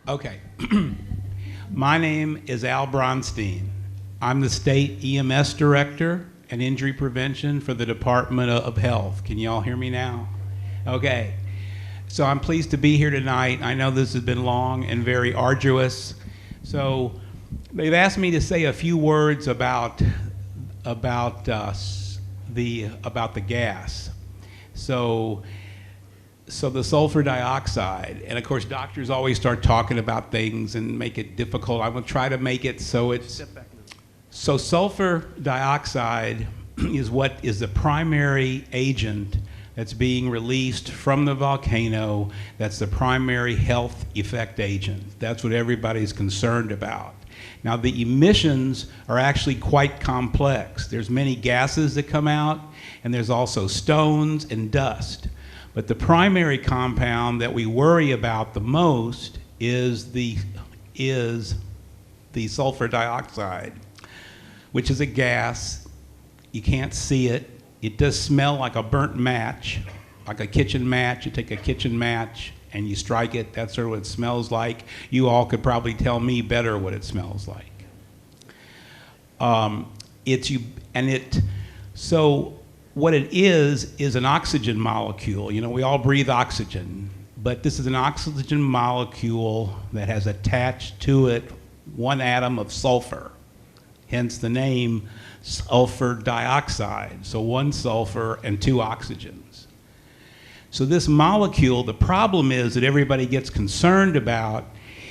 Okay. My name is Al Bronstein. I'm the state EMS director and injury prevention for the Department of Health. Can you all hear me now? Okay. So I'm pleased to be here tonight. I know this has been long and very arduous. So they've asked me to say a few words about the gas. So the sulfur dioxide, and of course doctors always start talking about things and make it difficult. I'm going to try to make it so it's... So sulfur dioxide is what is the primary agent that's being released from the volcano. That's the primary health effect agent. That's what everybody's concerned about. Now the emissions are actually quite complex. There's many gases that come out, and there's also stones and dust. But the primary compound that we worry about the most is the sulfur dioxide, which is a gas. You can't see it. It does smell like a burnt match, like a kitchen match. You take a kitchen match and you strike it. That's sort of what it smells like. You all could probably tell me better what it smells like. So what it is an oxygen molecule. You know, we all breathe oxygen, but this is an oxygen molecule that has attached to it one atom of sulfur, hence the name sulfur dioxide. So one sulfur and two oxygens. So this molecule, the problem is that everybody gets concerned about,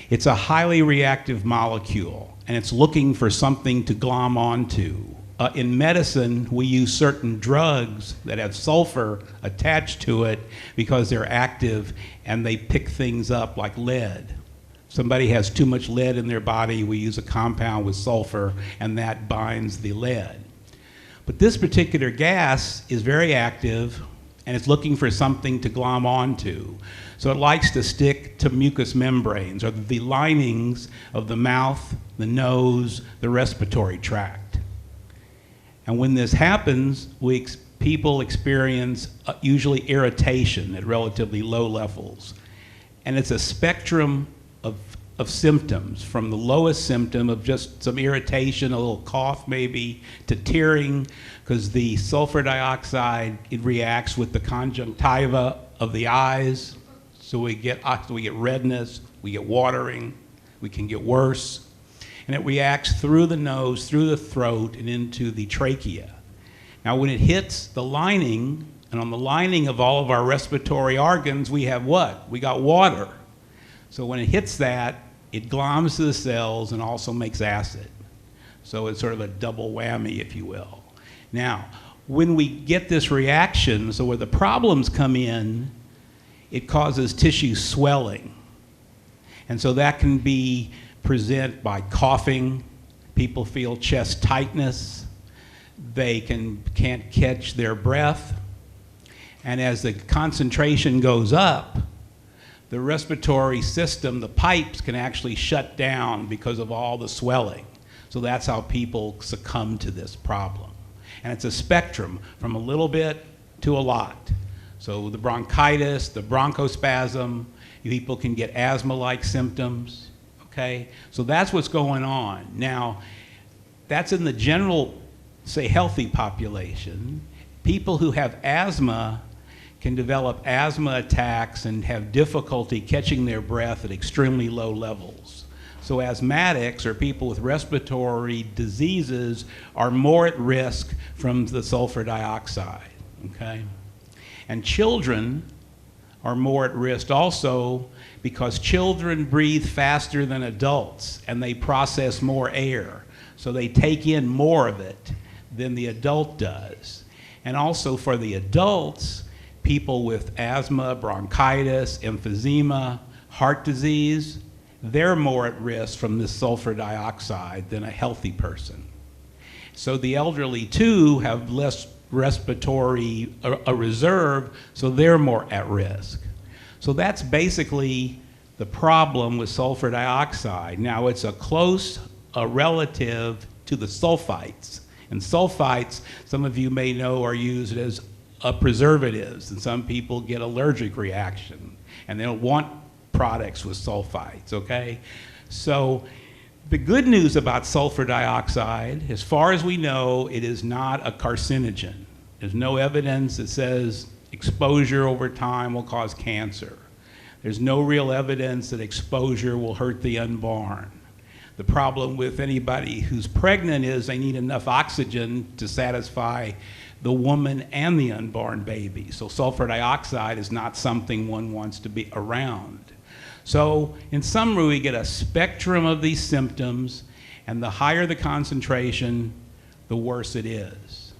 it's a highly reactive molecule, and it's looking for something to glom onto. In medicine, we use certain drugs that have sulfur attached to it because they're active and they pick things up like lead. Somebody has too much lead in their body, we use a compound with sulfur and that binds the lead. But this particular gas is very active and it's looking for something to glom onto. So it likes to stick to mucous membranes, or the linings of the mouth, the nose, the respiratory tract. And when this happens, people experience usually irritation at relatively low levels. And it's a spectrum of symptoms, from the lowest symptom of just some irritation, a little cough maybe, to tearing, because the sulfur dioxide, it reacts with the conjunctiva of the eyes. So we get redness, we get watering, we can get worse. And it reacts through the nose, through the throat, and into the trachea. Now when it hits the lining, and on the lining of all of our respiratory organs, we have what? We got water. So when it hits that, it gloms to the cells and also makes acid. So it's sort of a double whammy, if you will. Now, when we get this reaction, so where the problems come in, it causes tissue swelling. And so that can be present by coughing. People feel chest tightness. They can't catch their breath. And as the concentration goes up, the respiratory system, the pipes can actually shut down because of all the swelling. So that's how people succumb to this problem. And it's a spectrum from a little bit to a lot. So the bronchitis, the bronchospasm, people can get asthma-like symptoms. Okay? So that's what's going on. Now, that's in the general, say, healthy population. People who have asthma can develop asthma attacks and have difficulty catching their breath at extremely low levels. So asthmatics, or people with respiratory diseases, are more at risk from the sulfur dioxide, okay? And children are more at risk also because children breathe faster than adults and they process more air. So they take in more of it than the adult does. And also for the adults, people with asthma, bronchitis, emphysema, heart disease, they're more at risk from this sulfur dioxide than a healthy person. So the elderly too have less respiratory reserve, so they're more at risk. So that's basically the problem with sulfur dioxide. Now it's a close relative to the sulfites. And sulfites, some of you may know, are used as preservatives, and some people get allergic reaction. And they don't want products with sulfites, okay? So the good news about sulfur dioxide, as far as we know, it is not a carcinogen. There's no evidence that says exposure over time will cause cancer. There's no real evidence that exposure will hurt the unborn. The problem with anybody who's pregnant is they need enough oxygen to satisfy the woman and the unborn baby. So sulfur dioxide is not something one wants to be around. So in summary, we get a spectrum of these symptoms, and the higher the concentration, the worse it is.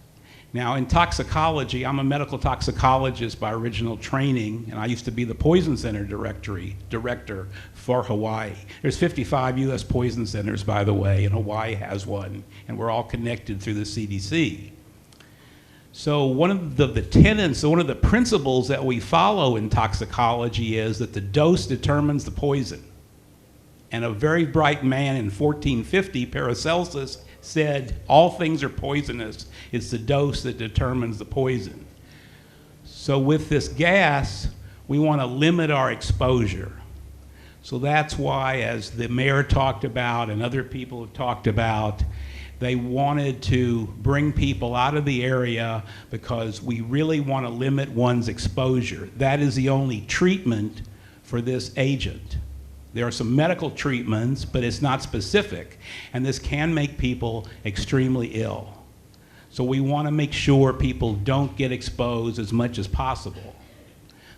Now, in toxicology, I'm a medical toxicologist by original training, and I used to be the Poison Center director for Hawaii. There's 55 U.S. poison centers, by the way, and Hawaii has one, and we're all connected through the CDC. So one of the tenets, one of the principles that we follow in toxicology is that the dose determines the poison. And a very bright man in 1450, Paracelsus, said all things are poisonous. It's the dose that determines the poison. So with this gas, we want to limit our exposure. So that's why, as the mayor talked about and other people have talked about, they wanted to bring people out of the area because we really want to limit one's exposure. That is the only treatment for this agent. There are some medical treatments, but it's not specific, and this can make people extremely ill. So we want to make sure people don't get exposed as much as possible.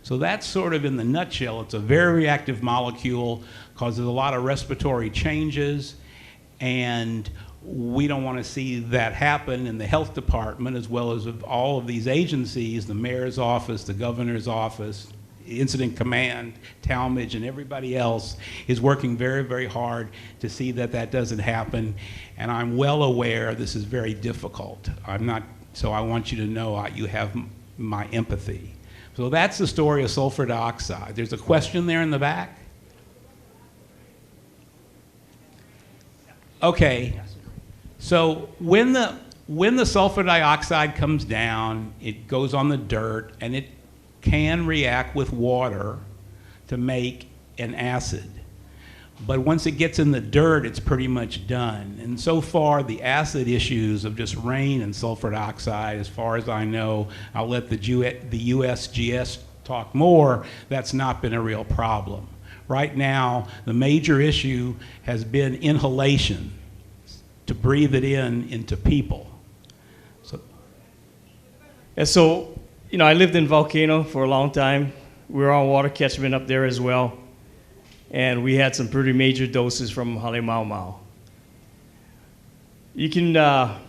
So that's sort of in the nutshell. It's a very reactive molecule, causes a lot of respiratory changes, and we don't want to see that happen in the health department, as well as with all of these agencies, the mayor's office, the governor's office, Incident Command, Talmadge, and everybody else is working very, very hard to see that that doesn't happen. And I'm well aware this is very difficult. So I want you to know you have my empathy. So that's the story of sulfur dioxide. There's a question there in the back? Okay. So when the sulfur dioxide comes down, it goes on the dirt, and it can react with water to make an acid. But once it gets in the dirt, it's pretty much done. And so far, the acid issues of just rain and sulfur dioxide, as far as I know, I'll let the USGS talk more, that's not been a real problem. Right now, the major issue has been inhalation, to breathe it into people. So, I lived in Volcano for a long time. We were on water catchment up there as well. And we had some pretty major doses from Halemau. You can, I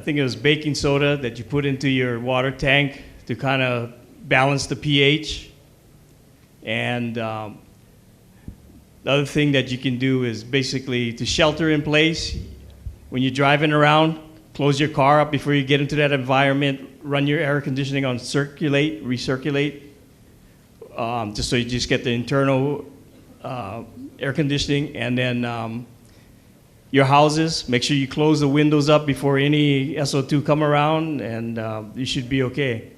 think it was baking soda that you put into your water tank to kind of balance the pH. And the other thing that you can do is basically to shelter in place. When you're driving around, close your car up before you get into that environment, run your air conditioning on recirculate, just so you just get the internal air conditioning. And then your houses, make sure you close the windows up before any SO2 come around, and you should be okay.